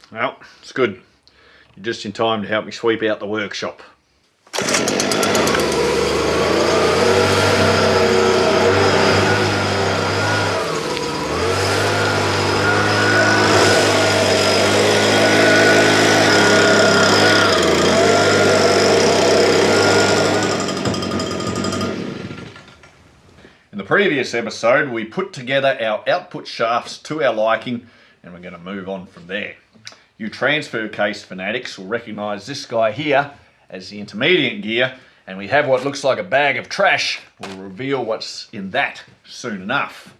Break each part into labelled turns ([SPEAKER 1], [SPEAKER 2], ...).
[SPEAKER 1] Well, it's good. You're just in time to help me sweep out the workshop. In the previous episode, we put together our output shafts to our liking, and we're going to move on from there. You transfer case fanatics will recognise this guy here as the intermediate gear, and we have what looks like a bag of trash. We'll reveal what's in that soon enough.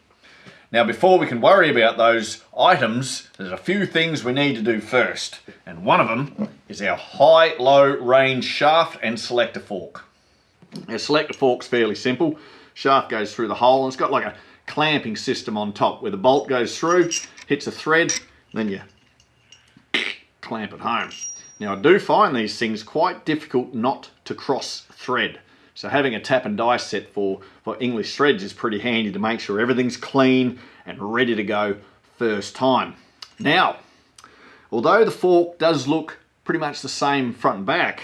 [SPEAKER 1] Now, before we can worry about those items, there's a few things we need to do first, and one of them is our high-low range shaft and selector fork. Our selector fork's fairly simple. Shaft goes through the hole, and it's got like a clamping system on top where the bolt goes through, hits a thread, then you clamp it home. Now, I do find these things quite difficult not to cross thread, so having a tap and die set for English threads is pretty handy to make sure everything's clean and ready to go first time. Now, although the fork does look pretty much the same front and back,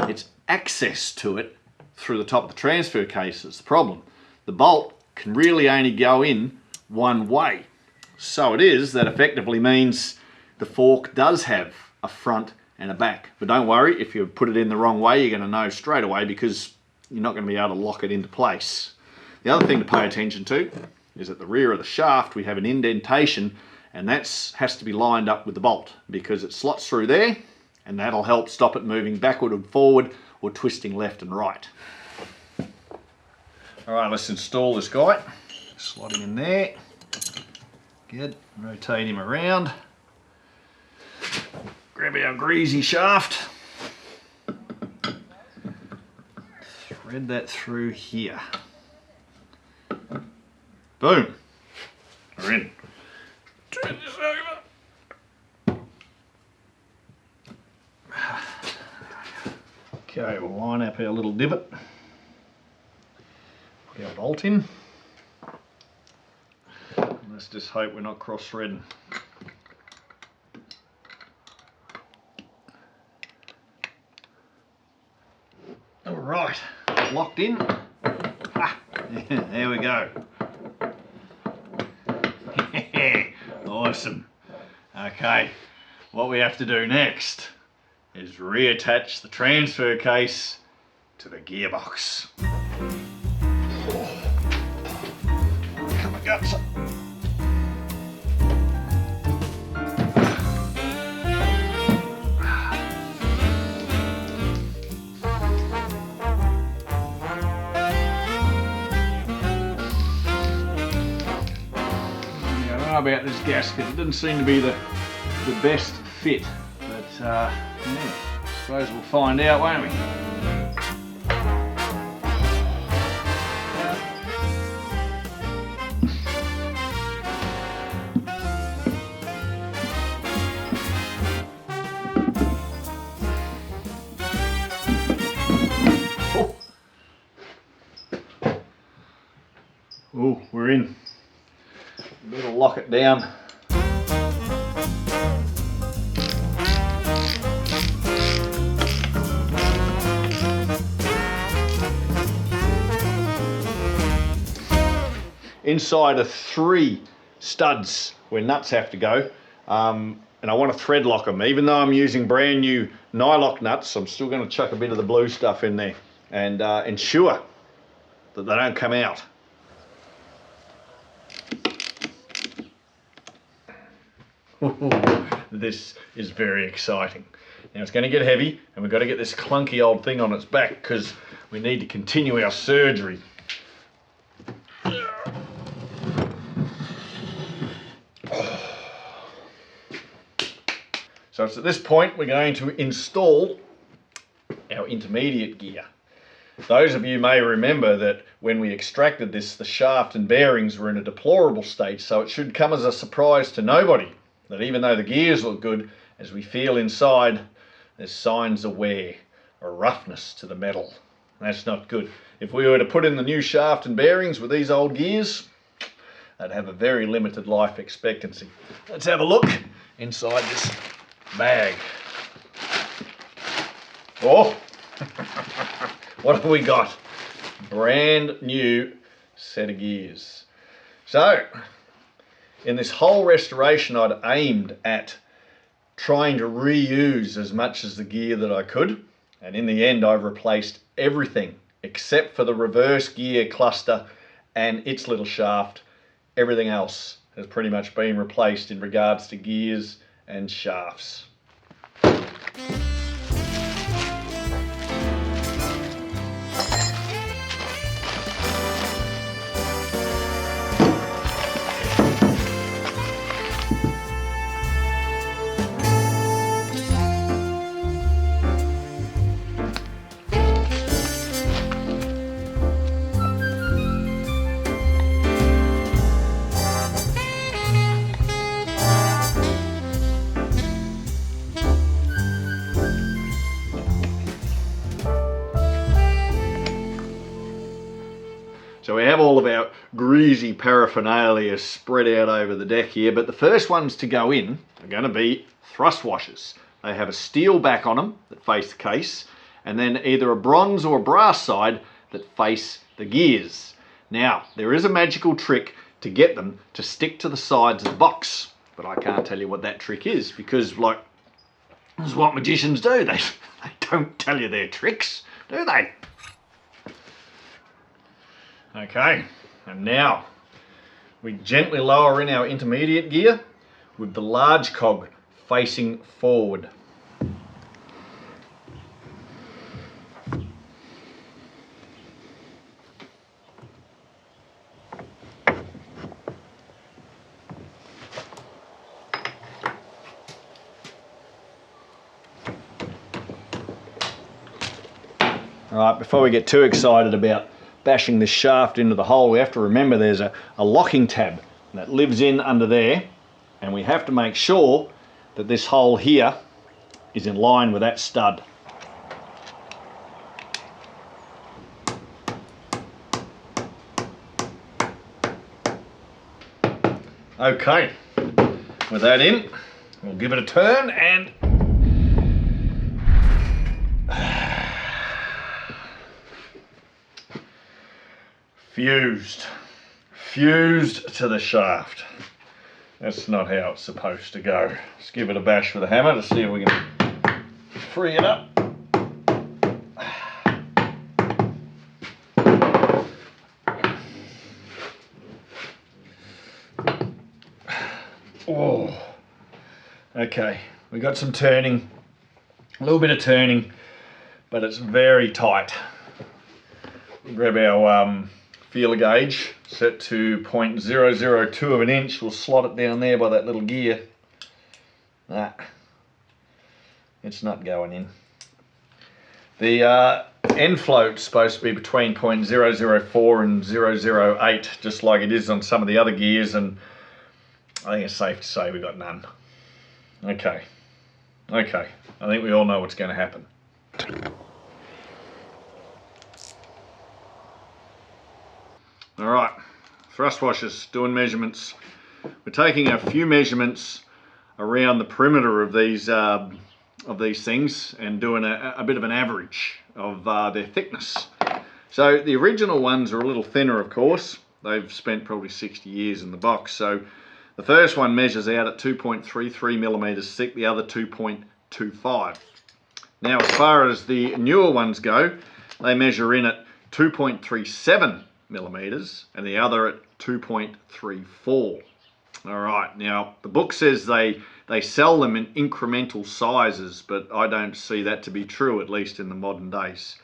[SPEAKER 1] it's access to it through the top of the transfer case that's the problem. The bolt can really only go in one way. So it is that effectively means the fork does have a front and a back. But don't worry, if you put it in the wrong way, you're going to know straight away because you're not going to be able to lock it into place. The other thing to pay attention to is at the rear of the shaft we have an indentation, and that has to be lined up with the bolt because it slots through there, and that'll help stop it moving backward and forward or twisting left and right. Alright, let's install this guy. Slot him in there. Good. Rotate him around. Grab our greasy shaft. Thread that through here. Boom. We're in. Turn this over. Okay, we'll line up our little divot. Put our bolt in. Let's just hope we're not cross-threading. All right, locked in. Ah, there we go. Awesome. Okay, what we have to do next is reattach the transfer case to the gearbox. Come on, guts. About this gasket, it didn't seem to be the best fit, but yeah, I suppose we'll find out, won't we? Oh, we're in. Better lock it down. Inside are 3 studs where nuts have to go, and I want to thread lock them. Even though I'm using brand new nylock nuts, I'm still going to chuck a bit of the blue stuff in there and ensure that they don't come out. This is very exciting. Now it's going to get heavy, and we've got to get this clunky old thing on its back because we need to continue our surgery. So it's at this point we're going to install our intermediate gear. Those of you may remember that when we extracted this, the shaft and bearings were in a deplorable state, so it should come as a surprise to nobody that even though the gears look good, as we feel inside, there's signs of wear or roughness to the metal. That's not good. If we were to put in the new shaft and bearings with these old gears, they'd have a very limited life expectancy. Let's have a look inside this bag. Oh, what have we got? Brand new set of gears. So, in this whole restoration, I'd aimed at trying to reuse as much as the gear that I could. And in the end, I've replaced everything except for the reverse gear cluster and its little shaft. Everything else has pretty much been replaced in regards to gears and shafts. So we have all of our greasy paraphernalia spread out over the deck here, but the first ones to go in are going to be thrust washers. They have a steel back on them that face the case, and then either a bronze or a brass side that face the gears. Now, there is a magical trick to get them to stick to the sides of the box, but I can't tell you what that trick is, because like, this is what magicians do. They don't tell you their tricks, do they? Okay, and now we gently lower in our intermediate gear with the large cog facing forward. All right, before we get too excited about bashing this shaft into the hole, we have to remember there's a locking tab that lives in under there, and we have to make sure that this hole here is in line with that stud. Okay, with that in, we'll give it a turn and fused to the shaft. That's not how it's supposed to go. Let's give it a bash with a hammer to see if we can free it up. Oh, okay, we got some turning, a little bit of turning, but it's very tight. We'll grab our feeler gauge set to 0.002 of an inch. We'll slot it down there by that little gear. It's not going in. The end float's supposed to be between 0.004 and 0.008, just like it is on some of the other gears, and I think it's safe to say we got none. Okay, I think we all know what's going to happen. All right, thrust washers, doing measurements. We're taking a few measurements around the perimeter of these things and doing a bit of an average of their thickness. So the original ones are a little thinner, of course. They've spent probably 60 years in the box. So the first one measures out at 2.33 millimeters thick, the other 2.25. Now, as far as the newer ones go, they measure in at 2.37 millimeters and the other at 2.34. All right, now the book says they sell them in incremental sizes, but I don't see that to be true, at least in the modern days.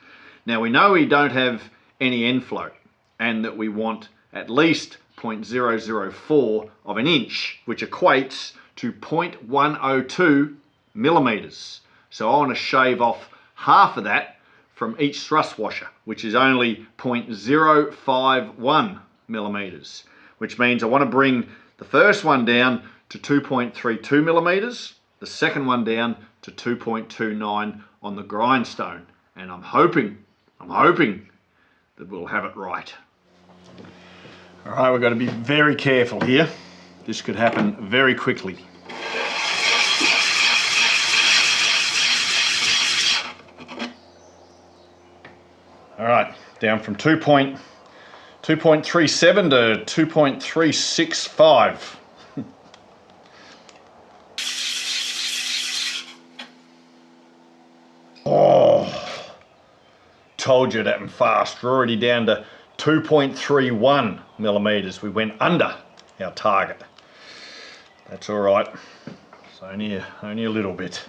[SPEAKER 1] Now we know we don't have any end float and that we want at least 0.004 of an inch, which equates to 0.102 millimeters. So I want to shave off half of that from each thrust washer, which is only 0.051 millimeters, which means I want to bring the first one down to 2.32 millimeters, the second one down to 2.29 on the grindstone, and I'm hoping that we'll have it right. All right, we've got to be very careful here. This could happen very quickly. All right, down from 2.37 to 2.365. Oh, told you it happened fast. We're already down to 2.31 millimeters. We went under our target. That's all right. It's only a little bit.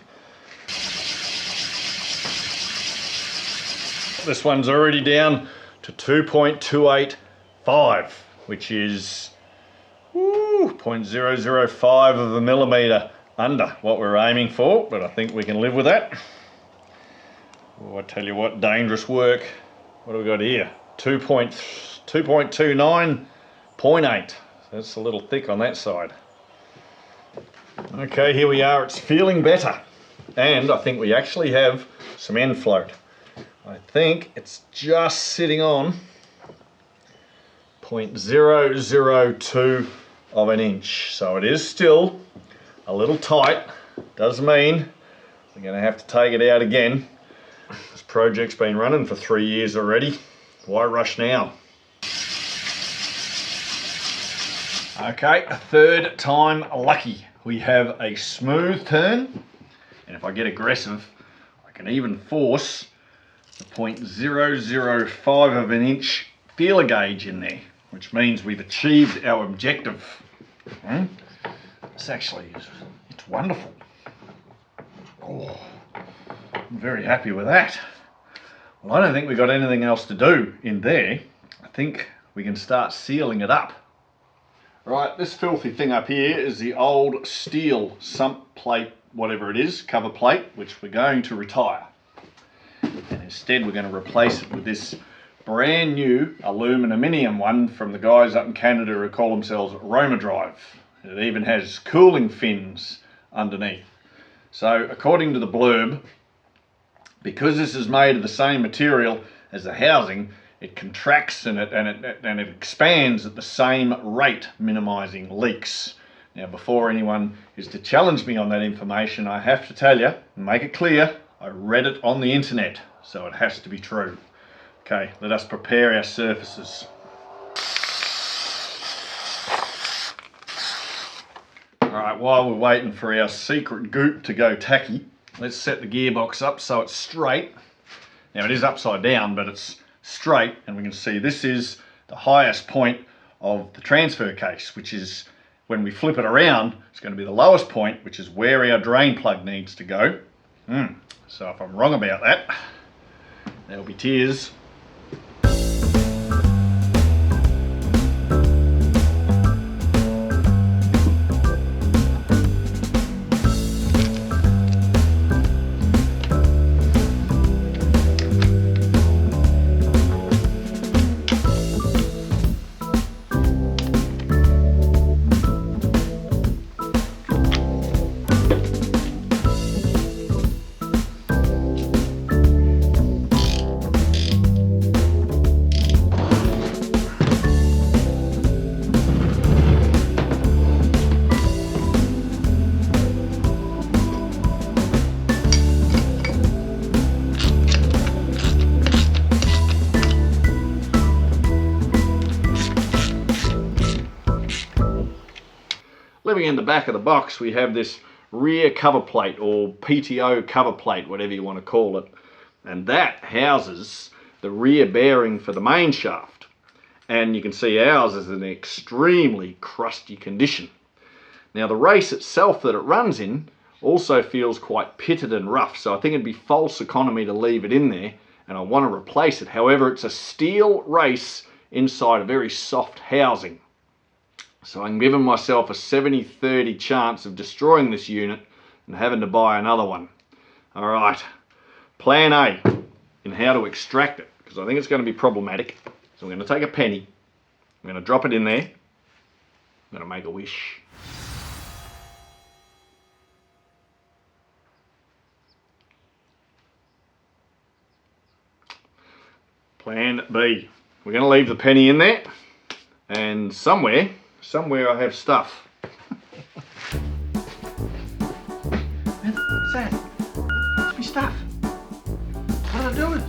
[SPEAKER 1] This one's already down to 2.285, which is 0.005 of a millimeter under what we're aiming for, but I think we can live with that. Oh, I tell you what, dangerous work. What do we got here? 2.29.8. That's a little thick on that side. Okay, here we are. It's feeling better. And I think we actually have some end float. I think it's just sitting on 0.002 of an inch. So it is still a little tight. Does mean we're going to have to take it out again. This project's been running for 3 years already. Why rush now? Okay, a third time lucky. We have a smooth turn, and if I get aggressive, I can even force the 0.005 of an inch feeler gauge in there, which means we've achieved our objective. This actually is, it's wonderful. Oh, I'm very happy with that. Well, I don't think we've got anything else to do in there. I think we can start sealing it up. Right, this filthy thing up here is the old steel sump plate, whatever it is, cover plate, which we're going to retire. And instead we're going to replace it with this brand new aluminium one from the guys up in Canada who call themselves Rover Drive. It even has cooling fins underneath. So according to the blurb, because this is made of the same material as the housing, it contracts and it expands at the same rate, minimizing leaks. Now, before anyone is to challenge me on that information, I have to tell you and make it clear, I read it on the internet, so it has to be true. Okay, let us prepare our surfaces. All right, while we're waiting for our secret goop to go tacky, let's set the gearbox up so it's straight. Now, it is upside down, but it's straight, and we can see this is the highest point of the transfer case, which is when we flip it around, it's going to be the lowest point, which is where our drain plug needs to go. So if I'm wrong about that, there'll be tears. Living in the back of the box, we have this rear cover plate, or PTO cover plate, whatever you want to call it, and that houses the rear bearing for the main shaft. And you can see ours is in extremely crusty condition. Now, the race itself that it runs in also feels quite pitted and rough, so I think it'd be false economy to leave it in there, and I want to replace it. However, it's a steel race inside a very soft housing. So I'm giving myself a 70-30 chance of destroying this unit and having to buy another one. All right, plan A in how to extract it, because I think it's going to be problematic. So I'm going to take a penny, I'm going to drop it in there, I'm going to make a wish. Plan B, we're going to leave the penny in there, and somewhere I have stuff. What's that? What's my stuff? What am I doing?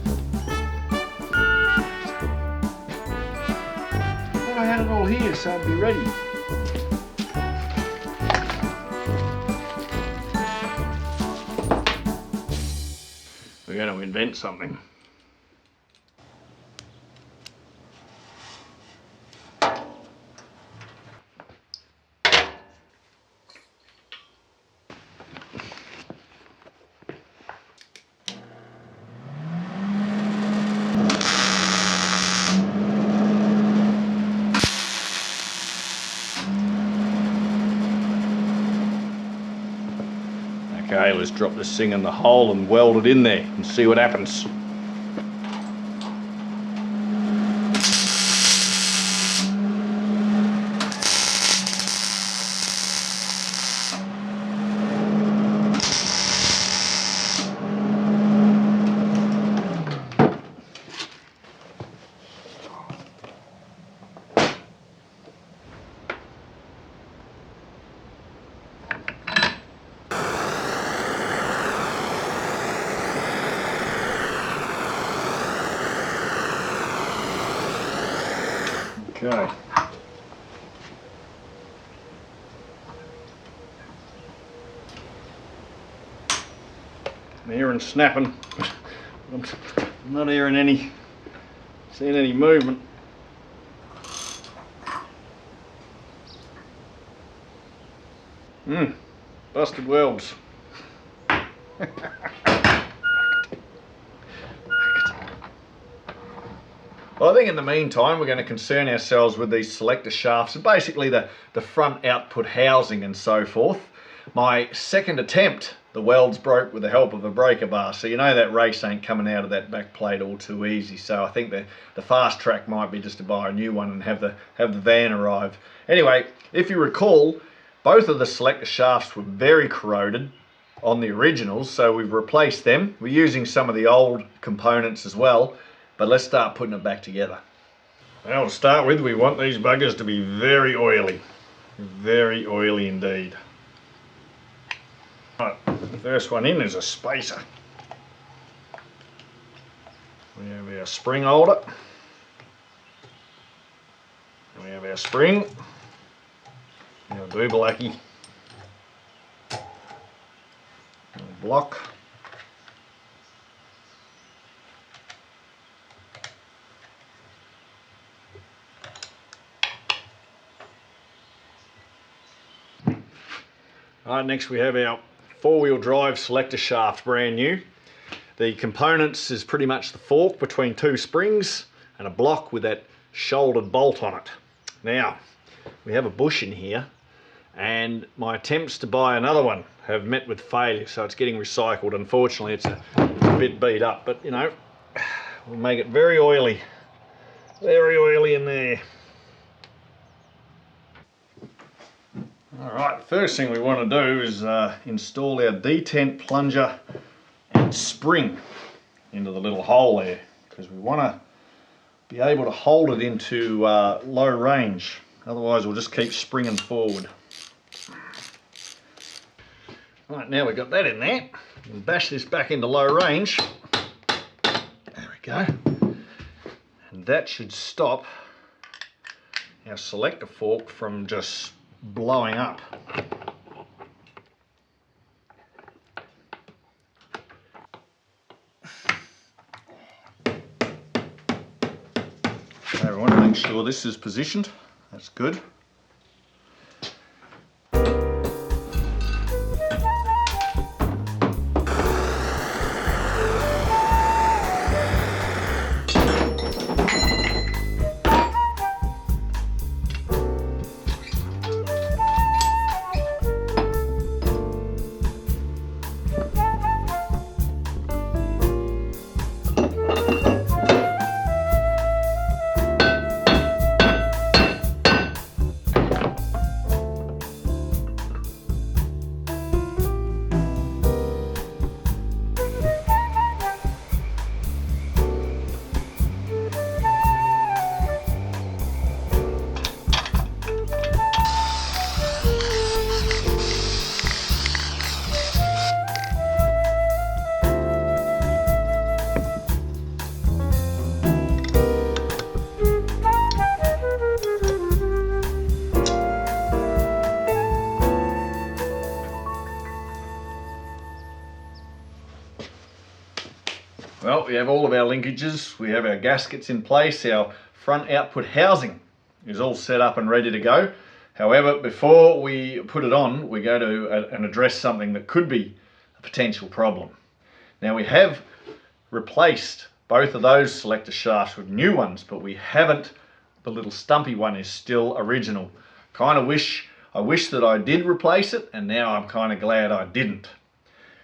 [SPEAKER 1] I had it all here so I'd be ready. We're going to invent something. Okay, let's drop this thing in the hole and weld it in there and see what happens. Okay. I'm hearing snapping. I'm not hearing seeing any movement. Busted welds. Well, I think in the meantime we're going to concern ourselves with these selector shafts and basically the front output housing and so forth. My second attempt, the welds broke with the help of a breaker bar, so you know that race ain't coming out of that back plate all too easy. So I think the fast track might be just to buy a new one and have the van arrive. Anyway, if you recall, both of the selector shafts were very corroded on the originals, so we've replaced them. We're using some of the old components as well. But let's start putting it back together. Well, to start with, we want these buggers to be very oily indeed. Right, the first one in is a spacer. We have our spring holder. And we have our spring, our boobalaki, our block. Alright, next we have our four-wheel drive selector shaft, brand new. The components is pretty much the fork between two springs and a block with that shouldered bolt on it. Now, we have a bush in here, and my attempts to buy another one have met with failure, so it's getting recycled. Unfortunately, it's a bit beat up, but you know, we'll make it very oily in there. Alright, the first thing we want to do is install our detent plunger and spring into the little hole there, because we want to be able to hold it into low range, otherwise we'll just keep springing forward. Right, now we've got that in there, we'll bash this back into low range. There we go. And that should stop our selector fork from just blowing up. Okay, we want to make sure this is positioned. That's good. Well, we have all of our linkages, we have our gaskets in place, our front output housing is all set up and ready to go. However, before we put it on, we go to and address something that could be a potential problem. Now, we have replaced both of those selector shafts with new ones, but we haven't, the little stumpy one is still original. I wish that I did replace it, and now I'm kind of glad I didn't.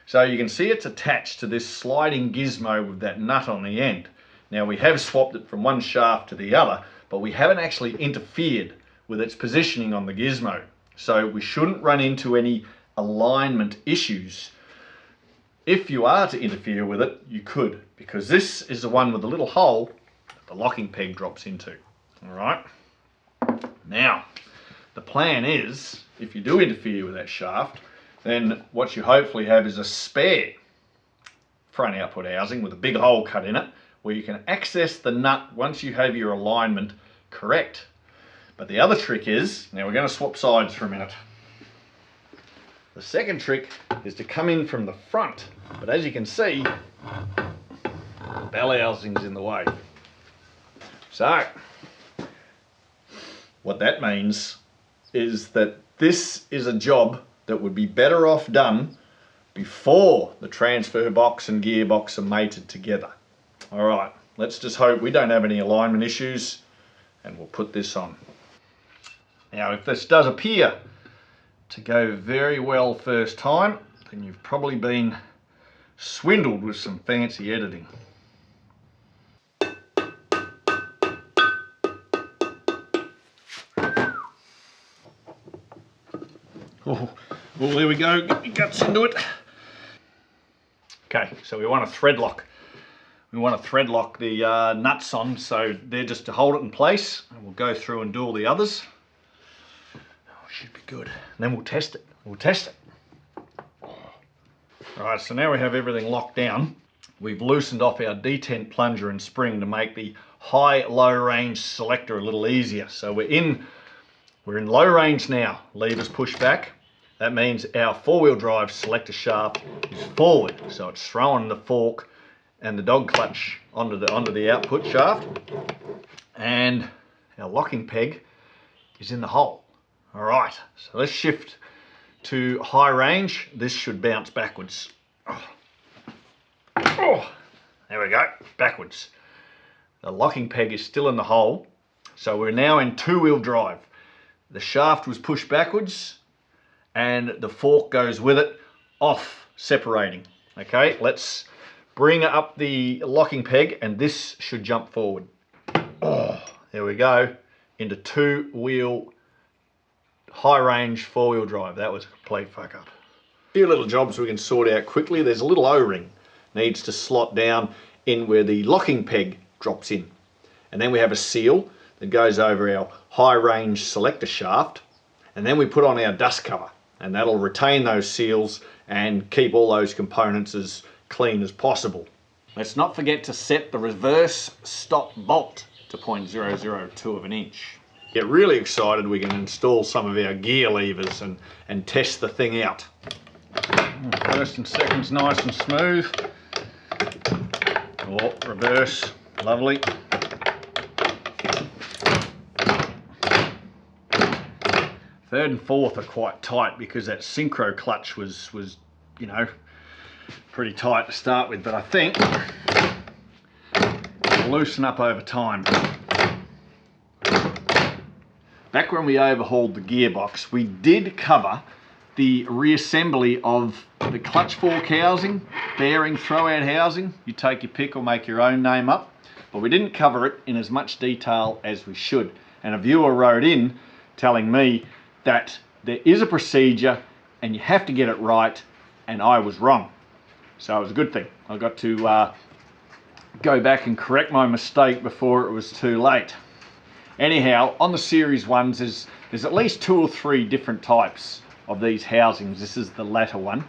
[SPEAKER 1] So you can see it's attached to this sliding gizmo with that nut on the end. Now, we have swapped it from one shaft to the other, but we haven't actually interfered with its positioning on the gizmo. So we shouldn't run into any alignment issues. If you are to interfere with it, you could, because this is the one with the little hole that the locking peg drops into. All right. Now, the plan is, if you do interfere with that shaft, then what you hopefully have is a spare front output housing with a big hole cut in it, where you can access the nut once you have your alignment correct. But the other trick is, now we're going to swap sides for a minute. The second trick is to come in from the front, but as you can see, the bell housing's in the way. So, what that means is that this is a job that would be better off done before the transfer box and gearbox are mated together. All right, let's just hope we don't have any alignment issues, and we'll put this on. Now, if this does appear to go very well first time, then you've probably been swindled with some fancy editing. Oh, there we go, get your guts into it. Okay, so we want to thread lock. We want to thread lock the nuts on, so they're just to hold it in place, and we'll go through and do all the others. Oh, should be good. And then we'll test it. Right, so now we have everything locked down. We've loosened off our detent plunger and spring to make the high-low range selector a little easier. So we're in low range now. Levers push back. That means our four-wheel drive selector shaft is forward, so it's throwing the fork and the dog clutch onto the output shaft, and our locking peg is in the hole. All right, so let's shift to high range. This should bounce backwards. Oh, there we go, backwards. The locking peg is still in the hole, so we're now in two-wheel drive. The shaft was pushed backwards, and the fork goes with it, off, separating. Okay, let's bring up the locking peg, and this should jump forward. Oh, there we go, into two-wheel, high-range four-wheel drive. That was a complete fuck-up. A few little jobs we can sort out quickly. There's a little O-ring, needs to slot down in where the locking peg drops in. And then we have a seal that goes over our high-range selector shaft, and then we put on our dust cover, and that'll retain those seals and keep all those components as clean as possible. Let's not forget to set the reverse stop bolt to 0.002 of an inch. Get really excited, we can install some of our gear levers and test the thing out. First and second's nice and smooth. Oh, reverse, lovely. Third and fourth are quite tight because that synchro clutch was you know, pretty tight to start with, but I think it'll loosen up over time. Back when we overhauled the gearbox, we did cover the reassembly of the clutch fork housing, bearing throwout housing. You take your pick or make your own name up, but we didn't cover it in as much detail as we should. And a viewer wrote in telling me that there is a procedure and you have to get it right, and I was wrong. So it was a good thing. I got to go back and correct my mistake before it was too late. Anyhow, on the series ones, there's at least 2 or 3 different types of these housings. This is the latter one.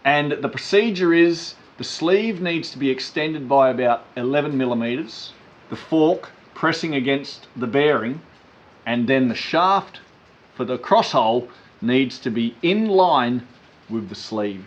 [SPEAKER 1] And the procedure is the sleeve needs to be extended by about 11 millimeters, the fork pressing against the bearing, and then the shaft for the cross hole needs to be in line with the sleeve.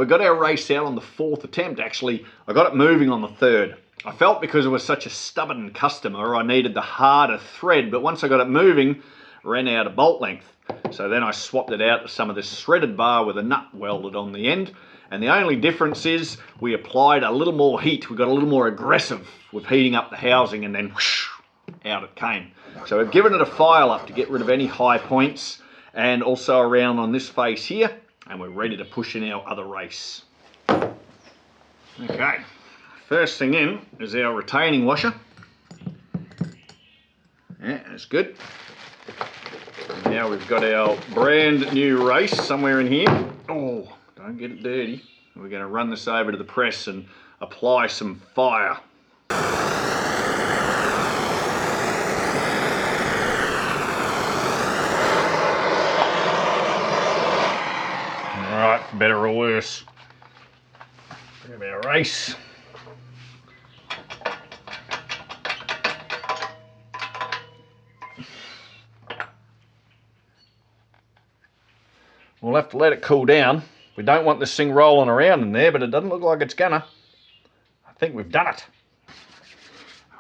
[SPEAKER 1] We got our race out on the 4th attempt. Actually, I got it moving on the 3rd. I felt because it was such a stubborn customer, I needed the harder thread, but once I got it moving, ran out of bolt length. So then I swapped it out to some of this threaded bar with a nut welded on the end. And the only difference is we applied a little more heat. We got a little more aggressive with heating up the housing, and then whoosh, out it came. So we've given it a file up to get rid of any high points, and also around on this face here, and we're ready to push in our other race. Okay, first thing in is our retaining washer. Yeah, that's good. And now we've got our brand new race somewhere in here. Oh, don't get it dirty. We're going to run this over to the press and apply some fire. Alright, for better or worse. Grab our race. We'll have to let it cool down. We don't want this thing rolling around in there, but it doesn't look like it's gonna. I think we've done it.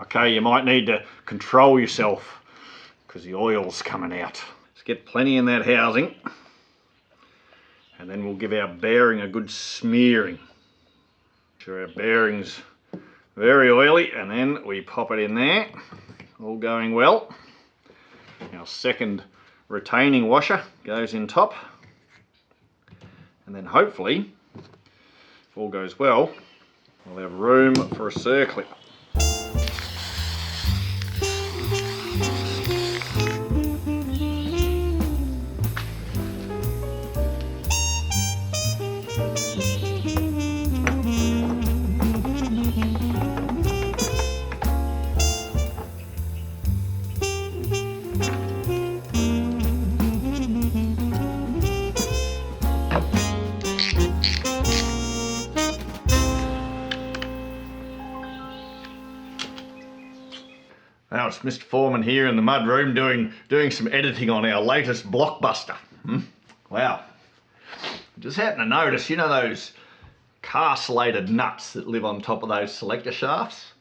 [SPEAKER 1] Okay, you might need to control yourself because the oil's coming out. Let's get plenty in that housing, and then we'll give our bearing a good smearing. Make sure our bearing's very oily, and then we pop it in there. All going well. Our second retaining washer goes in top. And then hopefully, if all goes well, we'll have room for a circlip. Now it's Mr. Foreman here in the mud room doing some editing on our latest blockbuster. Wow. Just happened to notice, you know those car-slated nuts that live on top of those selector shafts?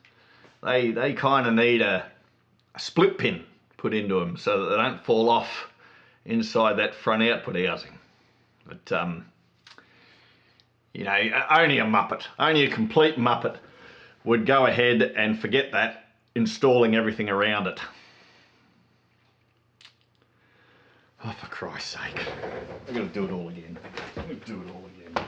[SPEAKER 1] They kind of need a split pin put into them so that they don't fall off inside that front output housing. But, you know, only a muppet, only a complete muppet would go ahead and forget that, installing everything around it. Oh, for Christ's sake. I'm going to do it all again. I'm going to do it all again.